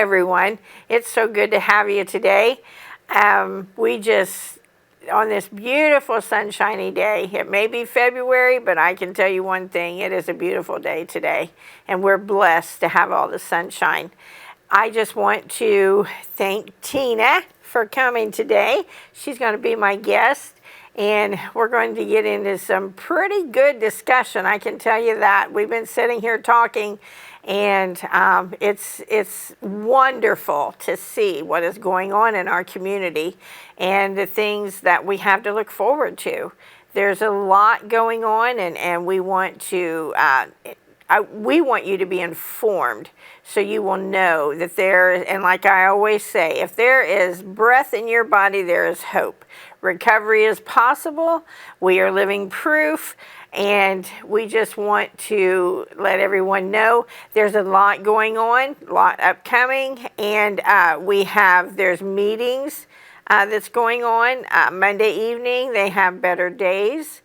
everyone. It's so good to have you today. We just, on this beautiful sunshiny day, it may be February, but I can tell you one thing, it is a beautiful day today, and we're blessed to have all the sunshine. I just want to thank Tina for coming today. She's going to be my guest, and we're going to get into some pretty good discussion. I can tell you that. We've been sitting here talking, and it's wonderful to see what is going on in our community and the things that we have to look forward to. There's a lot going on, and we want to we want you to be informed so you will know that and like I always say, if there is breath in your body, there is hope. Recovery is possible. We are living proof, and we just want to let everyone know there's a lot going on, a lot upcoming, and there's meetings that's going on. Monday evening, they have Better Days.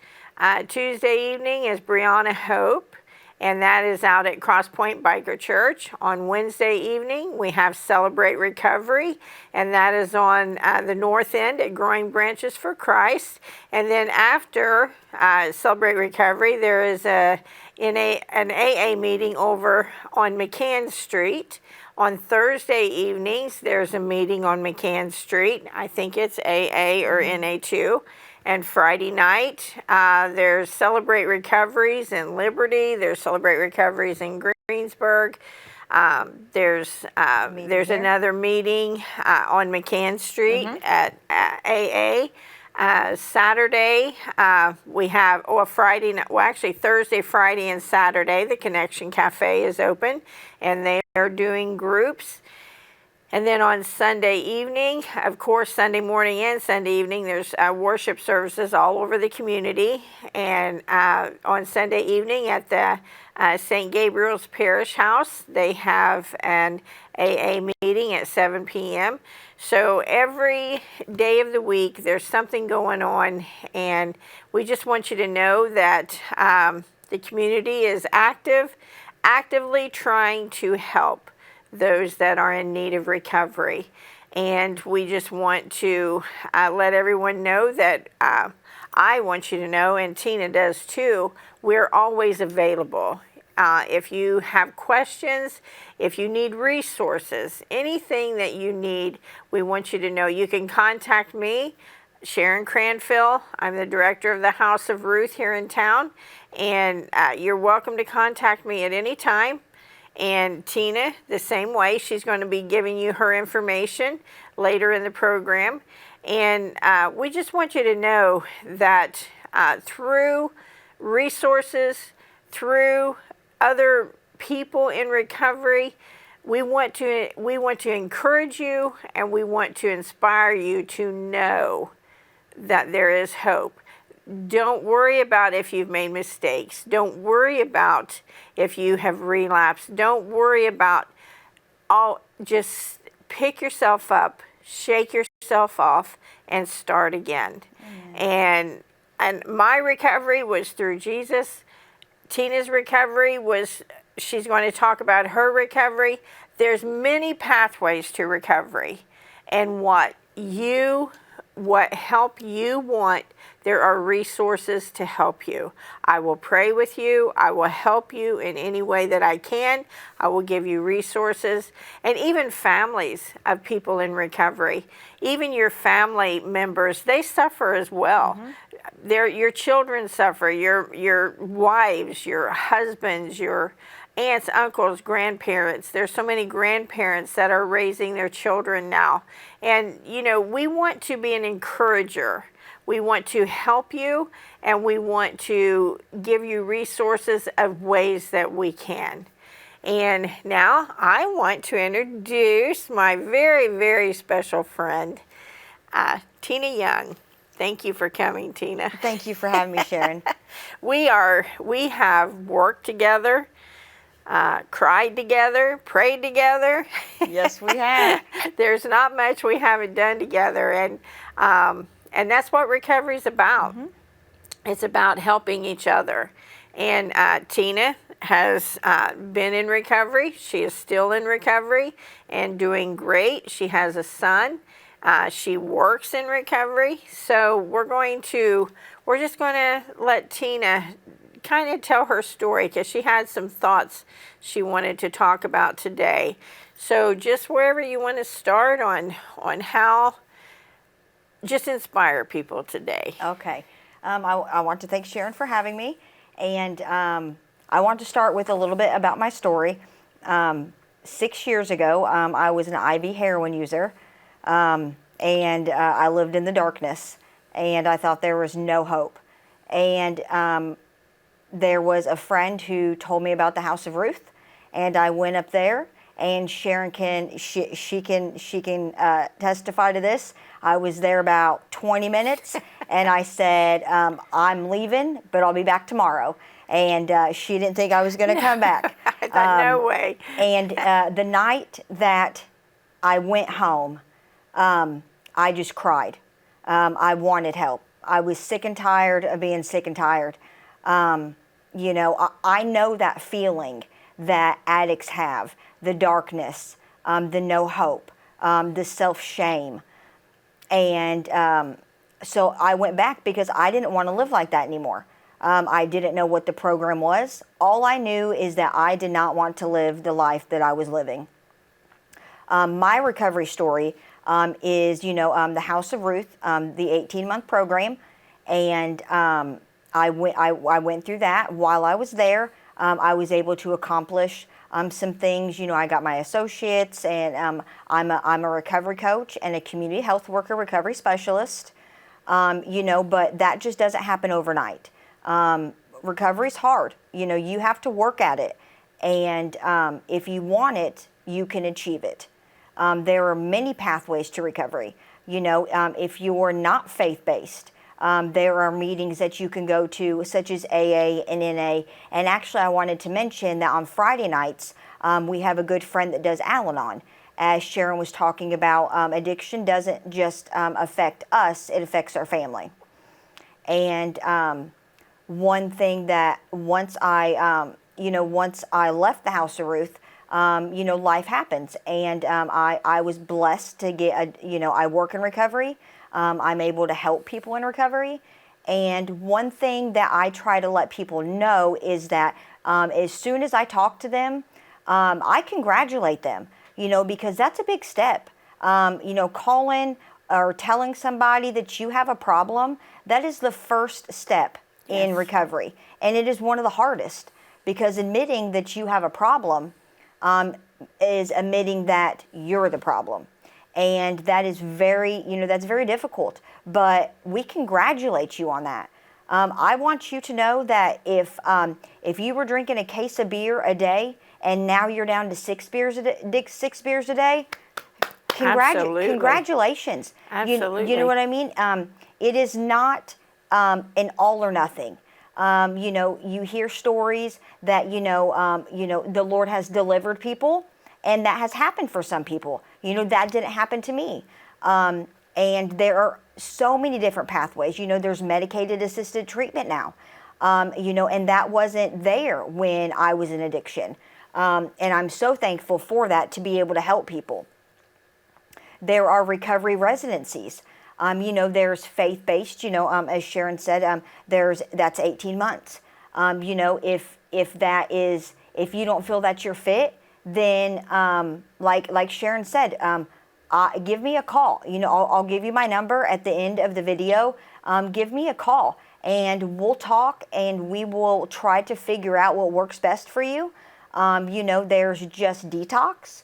Tuesday evening is Brianna Hope, and that is out at Cross Point Biker Church. On Wednesday evening, we have Celebrate Recovery, and that is on the north end at Growing Branches for Christ. And then after Celebrate Recovery, there is an AA meeting over on McCann Street. On Thursday evenings, there's a meeting on McCann Street. I think it's AA or NA2. And Friday night, there's Celebrate Recoveries in Liberty. There's Celebrate Recoveries in Greensburg. There's another meeting on McCann Street at AA. Saturday, we have, Friday night, actually Thursday, Friday, and Saturday, the Connection Cafe is open, and they are doing groups. And then on Sunday evening, of course, Sunday morning and Sunday evening, there's worship services all over the community. And on Sunday evening at the St. Gabriel's Parish House, they have an AA meeting at 7 p.m. So every day of the week, there's something going on. And we just want you to know that the community is actively trying to help those that are in need of recovery. And we just want to let everyone know that I want you to know, and Tina does too, we're always available. If you have questions, if you need resources, anything that you need, we want you to know. You can contact me, Sharon Cranfield. I'm the director of the House of Ruth here in town, and you're welcome to contact me at any time. And Tina, the same way, she's going to be giving you her information later in the program. And we just want you to know that through resources, through other people in recovery, we want to encourage you, and we want to inspire you to know that there is hope. Don't worry about if you've made mistakes. Don't worry about if you have relapsed. Don't worry about just pick yourself up, shake yourself off, and start again. And my recovery was through Jesus. Tina's recovery she's going to talk about her recovery. There's many pathways to recovery, and what help you want, there are resources to help you. I will pray with you. I will help you in any way that I can. I will give you resources. And even families of people in recovery, even your family members, they suffer as well. Your children suffer, your wives, your husbands, your aunts, uncles, grandparents. There's so many grandparents that are raising their children now. And, we want to be an encourager. We want to help you, and we want to give you resources of ways that we can. And now I want to introduce my very, very special friend, Tina Young. Thank you for coming, Tina. Thank you for having me, Sharon. We have worked together, cried together, prayed together. Yes, we have. There's not much we haven't done together, and that's what recovery is about. It's about helping each other. And Tina has been in recovery. She is still in recovery and doing great. She has a son. She works in recovery. So we're just going to let Tina kind of tell her story because she had some thoughts she wanted to talk about today. So just wherever you want to start on how just inspire people today. Okay. I want to thank Sharon for having me. And I want to start with a little bit about my story. 6 years ago, I was an IV heroin user. And I lived in the darkness. And I thought there was no hope. And there was a friend who told me about the House of Ruth. And I went up there. And Sharon can testify to this. I was there about 20 minutes, and I said, I'm leaving, but I'll be back tomorrow. And she didn't think I was going to come back. I thought, no way. And the night that I went home, I just cried. I wanted help. I was sick and tired of being sick and tired. You know, I know that feeling that addicts have, the darkness, the no hope, the self-shame. And so I went back because I didn't want to live like that anymore. I didn't know what the program was. All I knew is that I did not want to live the life that I was living. My recovery story is, you know, the House of Ruth, the 18-month program. And I went through that. While I was there, I was able to accomplish some things. You know, I got my associates, and I'm a recovery coach and a community health worker recovery specialist. You know, but that just doesn't happen overnight. Recovery's hard. You know, you have to work at it. And if you want it, you can achieve it. There are many pathways to recovery. You know, if you're not faith-based, there are meetings that you can go to, such as AA and NA. And actually, I wanted to mention that on Friday nights, we have a good friend that does Al-Anon. As Sharon was talking about, addiction doesn't just affect us, it affects our family. And one thing that once I left the House of Ruth, you know, life happens. And I was blessed to get, I work in recovery. I'm able to help people in recovery. And one thing that I try to let people know is that as soon as I talk to them, I congratulate them, you know, because that's a big step. You know, calling or telling somebody that you have a problem, that is the first step in recovery. And it is one of the hardest, because admitting that you have a problem is admitting that you're the problem. And that is that's very difficult, but we congratulate you on that. I want you to know that if you were drinking a case of beer a day and now you're down to 6 beers a day, congratulations. Absolutely. You know what I mean? It is not an all or nothing. You know, you hear stories that, the Lord has delivered people, and that has happened for some people. You know, that didn't happen to me. And there are so many different pathways. You know, there's medicated assisted treatment now. And that wasn't there when I was in addiction. And I'm so thankful for that, to be able to help people. There are recovery residencies. There's faith-based, as Sharon said, that's 18 months. If you don't feel that you're fit, then like Sharon said, give me a call. I'll give you my number at the end of the video. Give me a call, and we'll talk, and we will try to figure out what works best for you. There's just detox.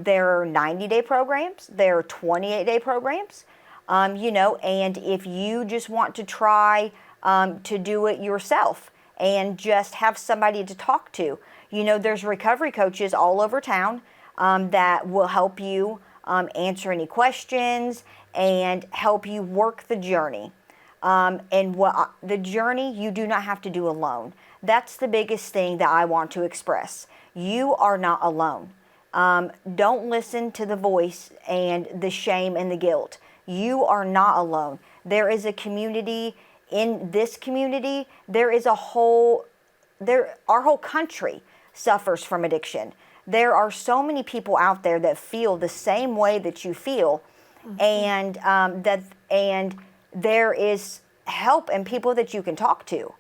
There are 90-day programs. There are 28-day programs. And if you just want to try to do it yourself and just have somebody to talk to, there's recovery coaches all over town that will help you answer any questions and help you work the journey. The journey you do not have to do alone. That's the biggest thing that I want to express. You are not alone. Don't listen to the voice and the shame and the guilt. You are not alone. There is a community. In this community, there is a whole our whole country suffers from addiction. There are so many people out there that feel the same way that you feel, and and there is help and people that you can talk to.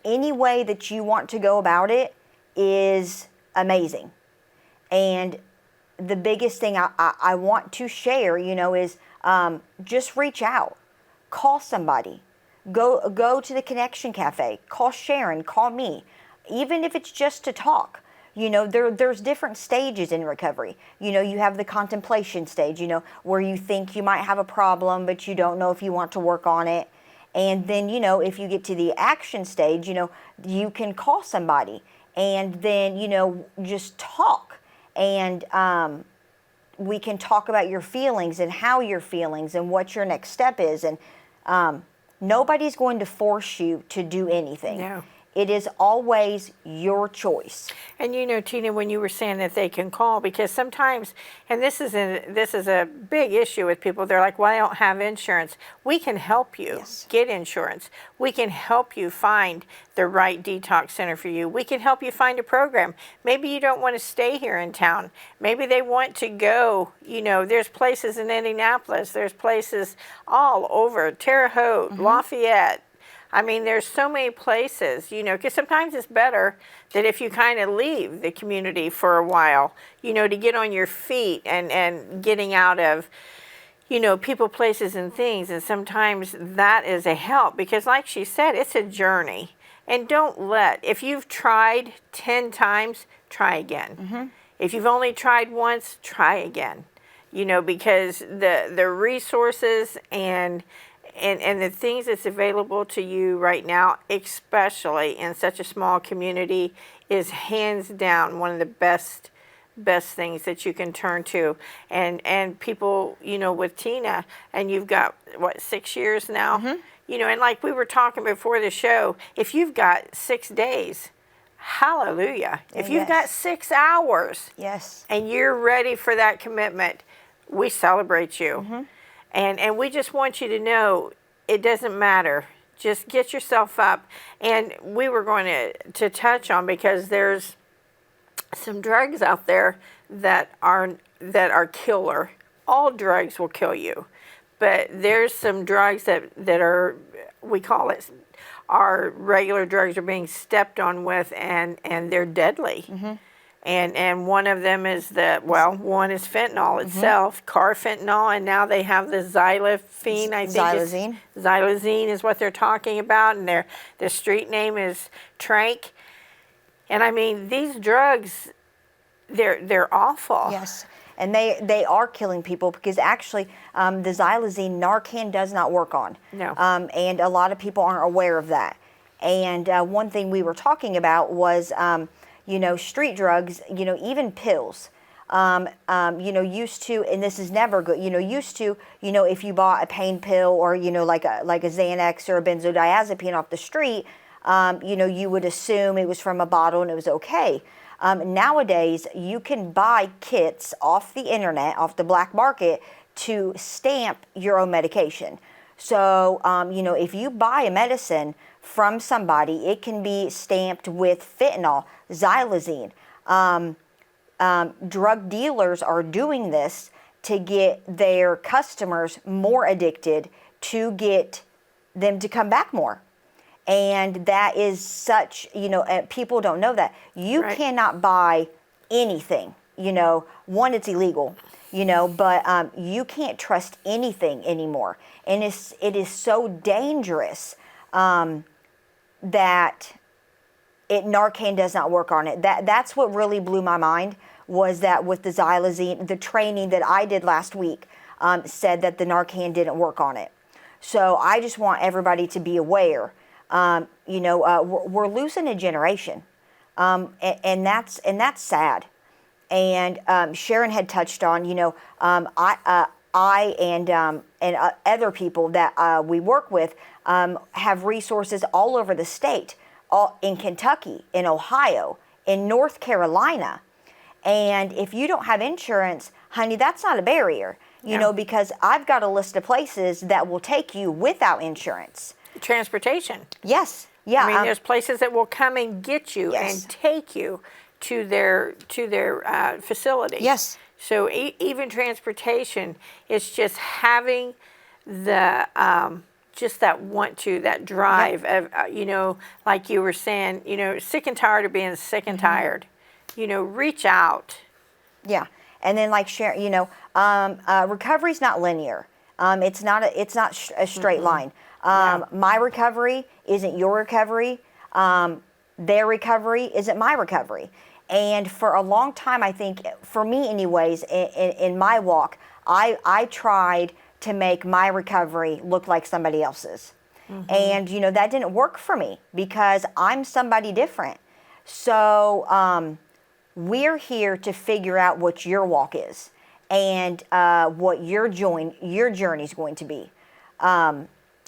Any way that you want to go about it is amazing. And the biggest thing I want to share, is just reach out, call somebody, go to the Connection Cafe, call Sharon, call me, even if it's just to talk. There's different stages in recovery. You have the contemplation stage, where you think you might have a problem, but you don't know if you want to work on it. And then, if you get to the action stage, you can call somebody and then, just talk. And we can talk about your feelings and how your feelings and what your next step is. And nobody's going to force you to do anything. No. It is always your choice. And Tina, when you were saying that they can call, because sometimes, and this is a big issue with people, they're like, well, I don't have insurance. We can help you get insurance. We can help you find the right detox center for you. We can help you find a program. Maybe you don't want to stay here in town. Maybe they want to go, there's places in Indianapolis, there's places all over, Terre Haute, Lafayette. I mean, there's so many places, because sometimes it's better that if you kind of leave the community for a while, to get on your feet and getting out of, people, places, and things. And sometimes that is a help because, like she said, it's a journey. And if you've tried 10 times, try again. If you've only tried once, try again. Because the resources and the things that's available to you right now, especially in such a small community, is hands down one of the best things that you can turn to. And people, with Tina, and you've got, 6 years now? And like we were talking before the show, if you've got 6 days, hallelujah. If you've got 6 hours, and you're ready for that commitment, we celebrate you. And we just want you to know it doesn't matter. Just get yourself up. And we were going to touch on, because there's some drugs out there that are killer. All drugs will kill you. But there's some drugs that are, we call it, our regular drugs are being stepped on with, and they're deadly. And one of them is one is fentanyl itself, carfentanil, and now they have the xylazine. I think xylazine is what they're talking about, and their street name is Trank. And I mean, these drugs, they're awful. Yes, and they are killing people, because actually the xylazine, Narcan does not work on. No. And a lot of people aren't aware of that. And one thing we were talking about was street drugs, even pills, used to, and this is never good, used to, if you bought a pain pill or, like a Xanax or a benzodiazepine off the street, you would assume it was from a bottle and it was okay. Nowadays, you can buy kits off the internet, off the black market, to stamp your own medication. So, if you buy a medicine from somebody, it can be stamped with fentanyl, xylazine. Drug dealers are doing this to get their customers more addicted, to get them to come back more. And that is such, people don't know that. You cannot buy anything, one, it's illegal, but you can't trust anything anymore. And it is so dangerous that Narcan does not work on it. That's what really blew my mind, was that with the xylazine, the training that I did last week said that the Narcan didn't work on it. So I just want everybody to be aware. We're losing a generation, and that's sad. And Sharon had touched on, I and other people that we work with have resources all over the state, all in Kentucky, in Ohio, in North Carolina. And if you don't have insurance, honey, that's not a barrier, because I've got a list of places that will take you without insurance. transportation. Yes. Yeah. I mean, there's places that will come and get you Yes. and take you to their facility. Yes. So even transportation, it's just having the just that that drive of like you were saying, sick and tired of being sick and tired. Reach out. Yeah, and then like share, recovery's not linear. It's not a straight line. No. My recovery isn't your recovery. Their recovery isn't my recovery. And for a long time, I think, for me anyways, in my walk, I tried to make my recovery look like somebody else's. And, that didn't work for me because I'm somebody different. So we're here to figure out what your walk is and what your journey is going to be.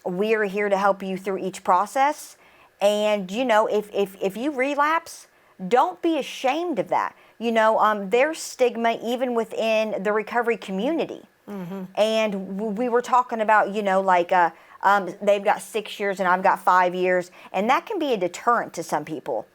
We are here to help you through each process. And, if you relapse, don't be ashamed of that. There's stigma even within the recovery community. And we were talking about, they've got 6 years and I've got 5 years, and that can be a deterrent to some people.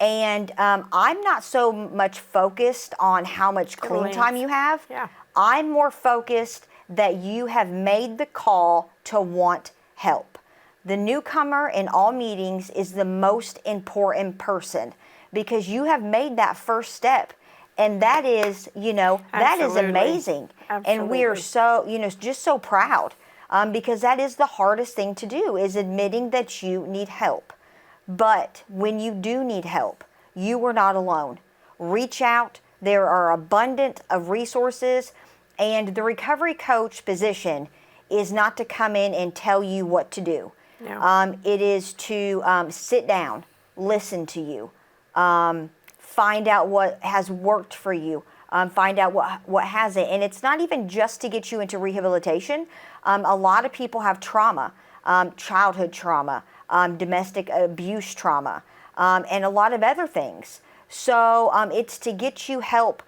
And I'm not so much focused on how much clean time you have. Yeah. I'm more focused that you have made the call to want help. The newcomer in all meetings is the most important person because you have made that first step. And that is, that is amazing. Absolutely. And we are so, just so proud because that is the hardest thing to do, is admitting that you need help. But when you do need help, you are not alone. Reach out. There are abundant of resources. And the recovery coach position is not to come in and tell you what to do. No. It is to sit down, listen to you, find out what has worked for you, find out what hasn't. And it's not even just to get you into rehabilitation. A lot of people have trauma, childhood trauma, domestic abuse trauma, and a lot of other things. So it's to get you help.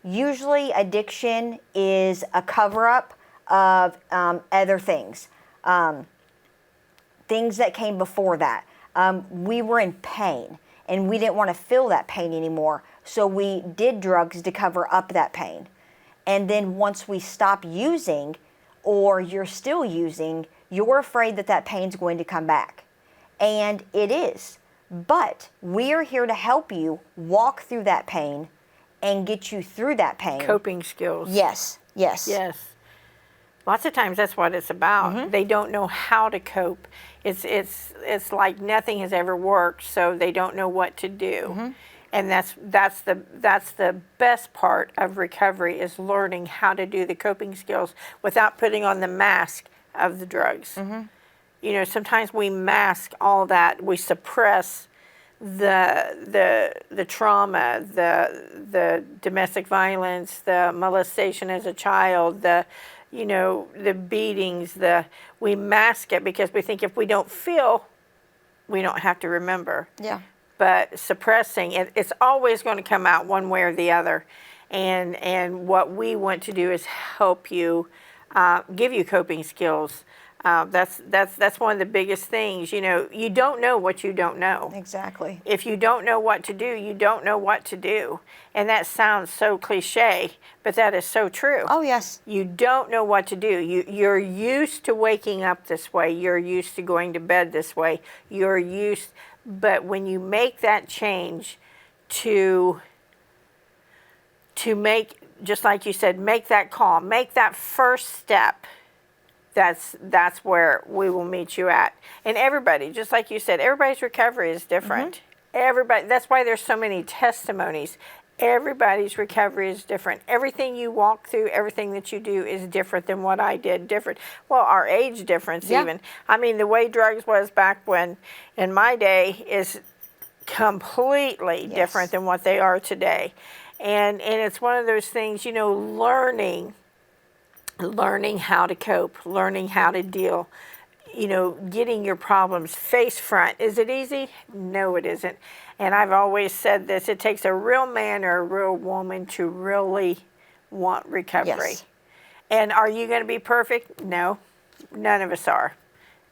Usually addiction is a cover-up of other things, things that came before that. We were in pain, and we didn't want to feel that pain anymore, so we did drugs to cover up that pain. And then once we stop using, or you're still using, you're afraid that pain's going to come back. And it is. But we're here to help you walk through that pain and get you through that pain. Coping skills. Yes. Yes. Lots of times that's what it's about. They don't know how to cope. It's like nothing has ever worked, so they don't know what to do. And that's the best part of recovery, is learning how to do the coping skills without putting on the mask of the drugs. Sometimes we mask all that. We suppress the trauma, the domestic violence, the molestation as a child, the beatings, we mask it because we think if we don't feel, we don't have to remember. Yeah. But suppressing it, it's always going to come out one way or the other. And what we want to do is help you, give you coping skills. That's one of the biggest things. You don't know what you don't know. Exactly. If you don't know what to do, you don't know what to do. And that sounds so cliche, but that is so true. Oh, yes. You don't know what to do. You're used to waking up this way. You're used to going to bed this way. But when you make that change to make, just like you said, make that call, make that first step, that's where we will meet you at. And everybody, just like you said, everybody's recovery is different. Everybody, that's why there's so many testimonies. Everybody's recovery is different. Everything you walk through, everything that you do is different than what I did. Different. Well, our age difference even. I mean, the way drugs was back when, in my day, is completely different than what they are today. And it's one of those things, learning how to cope, learning how to deal, getting your problems face front. Is it easy? No, it isn't. And I've always said this, it takes a real man or a real woman to really want recovery. Yes. And are you going to be perfect? No. None of us are.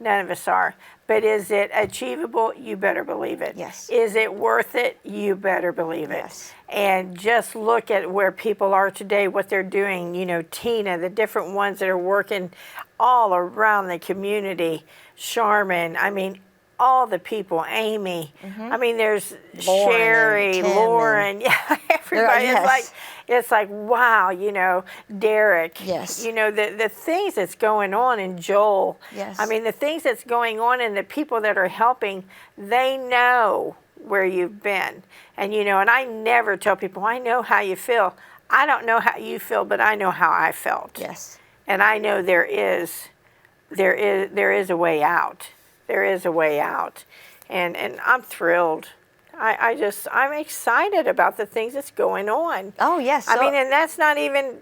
None of us are. But is it achievable? You better believe it. Yes. Is it worth it? You better believe it. Yes. And just look at where people are today, what they're doing. You know, Tina, the different ones that are working all around the community. Charmin, I mean, all the people, Amy. I mean, there's Lauren and Sherry, Tim and- Lauren, yeah, everybody. Yes. It's like, wow, you know, Derek. Yes. You know, the things that's going on in Joel. Yes. I mean, the things that's going on and the people that are helping, they know where you've been. And, you know, and I never tell people, I know how you feel. I don't know how you feel, but I know how I felt. Yes. And I know there is a way out. There is a way out. And I'm thrilled. I'm excited about the things that's going on. Oh, yes. I mean, and that's not even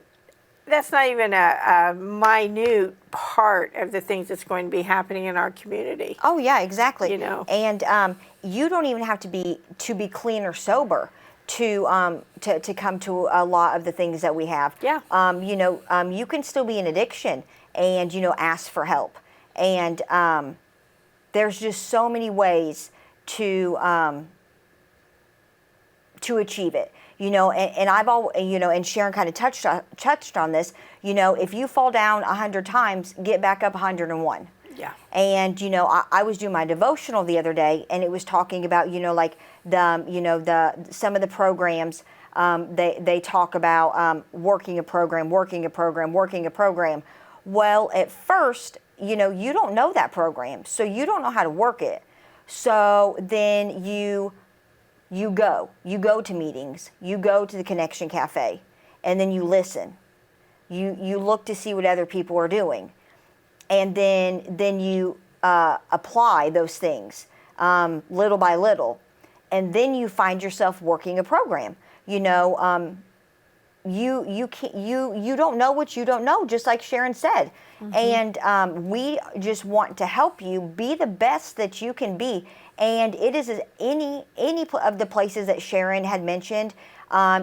a minute part of the things that's going to be happening in our community. Oh, yeah, exactly. You know. And you don't even have to be clean or sober to come to a lot of the things that we have. Yeah. You know, you can still be in addiction and, you know, ask for help. And there's just so many ways to achieve it. You know, and I've always, you know, and Sharon kind of touched on this. You know, if you fall down 100 times, get back up 101. Yeah. And, you know, I was doing my devotional the other day, and it was talking about, you know, like some of the programs, they talk about working a program. Well, at first, you know, you don't know that program, so you don't know how to work it. So then you go to meetings, you go to the Connection Cafe, and then you listen. You look to see what other people are doing. And then you apply those things little by little, and then you find yourself working a program. You know, you don't know what you don't know, just like Sharon said. Mm-hmm. And we just want to help you be the best that you can be. And it is any of the places that Sharon had mentioned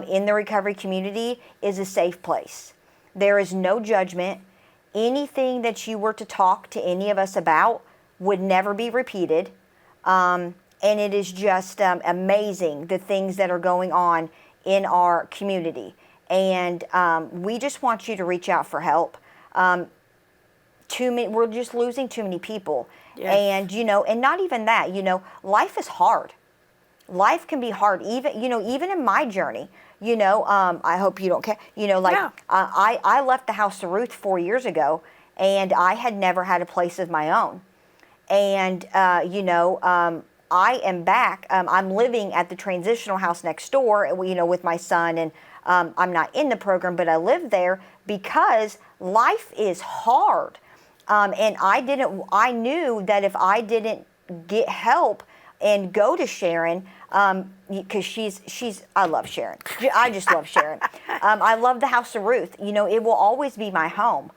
in the recovery community is a safe place. There is no judgment. Anything that you were to talk to any of us about would never be repeated. And it is just amazing the things that are going on in our community. And we just want you to reach out for help. We're just losing too many people. Yes. And, you know, and not even that, you know, life is hard. Life can be hard, even in my journey. You know, I hope you don't care. You know, like yeah. I left the house of Ruth 4 years ago, and I had never had a place of my own. And, you know, I am back. I'm living at the transitional house next door, you know, with my son. And I'm not in the program, but I live there because life is hard. And I knew that if I didn't get help and go to Sharon, because I love Sharon. I just love Sharon. I love the House of Ruth. You know, it will always be my home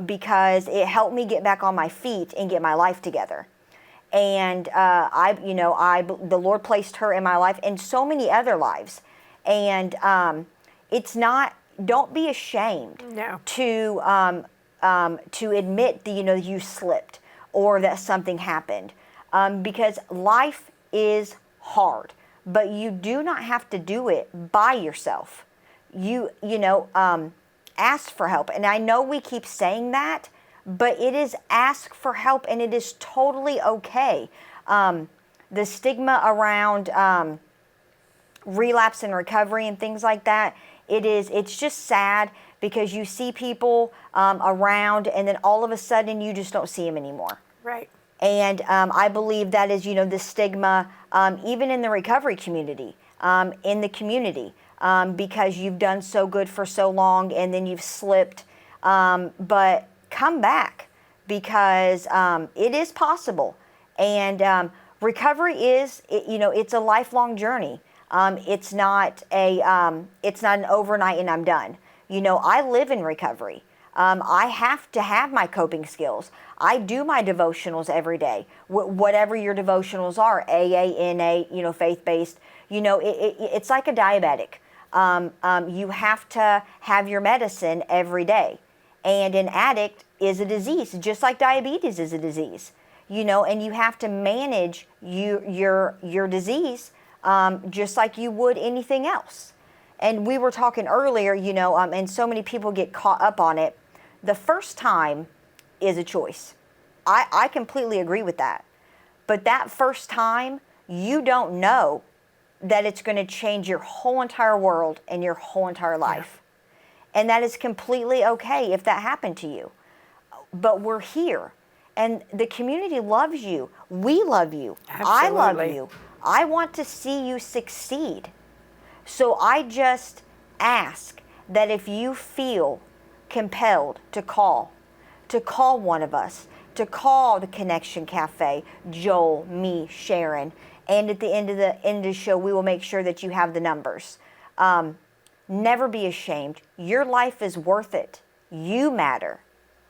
because it helped me get back on my feet and get my life together. And the Lord placed her in my life and so many other lives. And don't be ashamed to admit that, you know, you slipped or that something happened. Because life is hard, but you do not have to do it by yourself. Ask for help. And I know we keep saying that, but it is ask for help, and it is totally okay. The stigma around relapse and recovery and things like that, it's just sad because you see people around, and then all of a sudden you just don't see them anymore. Right. And I believe that is, you know, the stigma, even in the recovery community, in the community, because you've done so good for so long and then you've slipped. But come back because it is possible. And recovery it's a lifelong journey. It's not an overnight and I'm done. You know, I live in recovery. I have to have my coping skills. I do my devotionals every day, whatever your devotionals are, AA, NA, you know, faith-based. You know, it's like a diabetic. You have to have your medicine every day. And an addict is a disease, just like diabetes is a disease. And you have to manage your disease just like you would anything else. And we were talking earlier, and so many people get caught up on it. The first time is a choice. I completely agree with that. But that first time, you don't know that it's going to change your whole entire world and your whole entire life. Yeah. And that is completely okay if that happened to you. But we're here. And the community loves you. We love you. Absolutely. I love you. I want to see you succeed. So I just ask that if you feel compelled to call one of us, to call the Connection Cafe, Joel, me, Sharon, and at the end of the show, we will make sure that you have the numbers. Never be ashamed. Your life is worth it. You matter.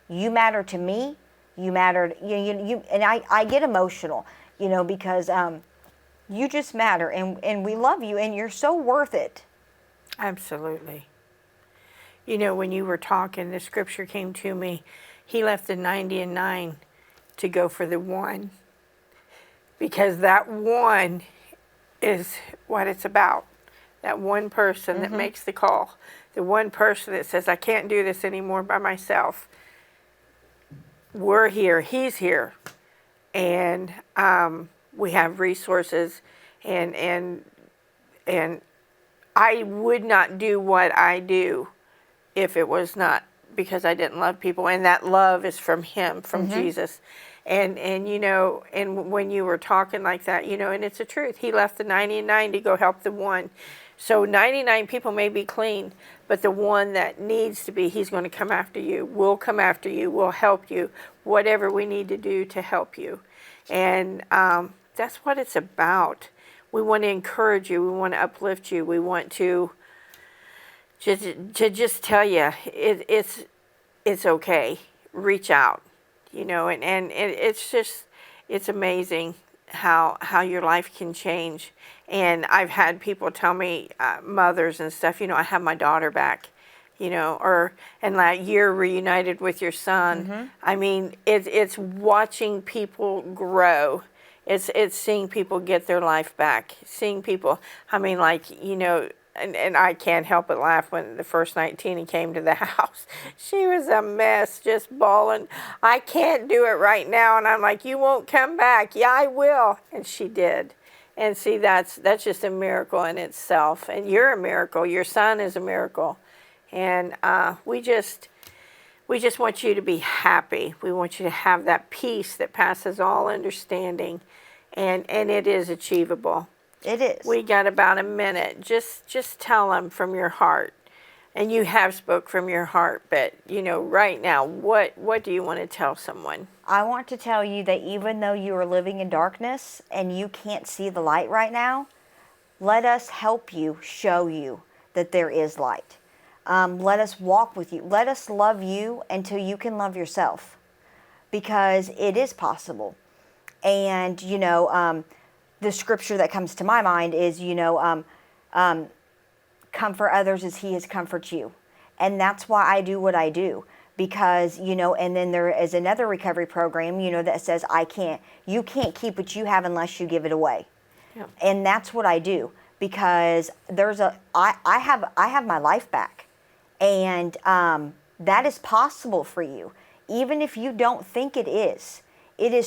You matter to me. You matter. And I get emotional, because you just matter, and we love you, and you're so worth it. Absolutely. When you were talking, the scripture came to me. He left the 99 to go for the one, because that one is what it's about. That one person that makes the call, the one person that says, I can't do this anymore by myself. We're here, he's here, and we have resources, and I would not do what I do if it was not because I didn't love people, and that love is from him, from Jesus. And and when you were talking like that, and it's the truth. He left the 99 to go help the one. So 99 people may be clean, but the one that needs to be, he's going to come after you. We'll come after you. We'll help you. Whatever we need to do to help you. And that's what it's about. We want to encourage you. We want to uplift you. We want to just tell you it's okay. Reach out, and it's amazing how your life can change. And I've had people tell me, mothers and stuff, I have my daughter back, and that you're reunited with your son. I mean, it's watching people grow. It's seeing people get their life back, seeing people, and I can't help but laugh when the first night Tina came to the house. She was a mess, just bawling. I can't do it right now. And I'm like, you won't come back. Yeah, I will. And she did. And see, that's just a miracle in itself. And you're a miracle. Your son is a miracle. And we just want you to be happy. We want you to have that peace that passes all understanding. And it is achievable. It is. We got about a minute. Just tell them from your heart. And you have spoke from your heart, but right now, what do you want to tell someone? I want to tell you that even though you are living in darkness and you can't see the light right now, let us help you, show you that there is light. Let us walk with you. Let us love you until you can love yourself, because it is possible. And the scripture that comes to my mind is, comfort others as he has comforted you. And that's why I do what I do. Because, and then there is another recovery program, that says you can't keep what you have unless you give it away. Yeah. And that's what I do, because I have my life back. And that is possible for you. Even if you don't think it is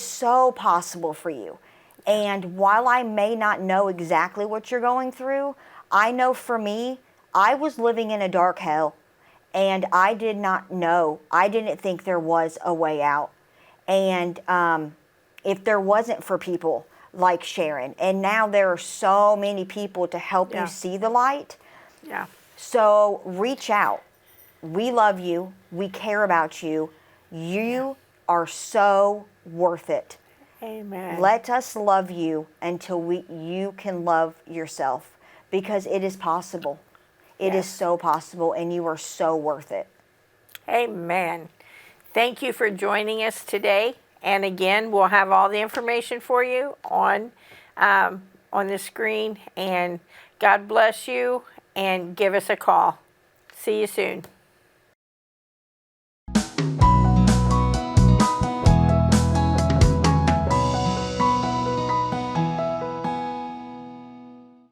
so possible for you. And while I may not know exactly what you're going through, I know for me, I was living in a dark hell, and I did not know. I didn't think there was a way out. And if there wasn't for people like Sharon, and now there are so many people to help you see the light. Yeah. So reach out. We love you. We care about you. You are so worth it. Amen. Let us love you until you can love yourself, because it is possible. It is so possible, and you are so worth it. Amen. Thank you for joining us today. And again, we'll have all the information for you on the screen. And God bless you, and give us a call. See you soon.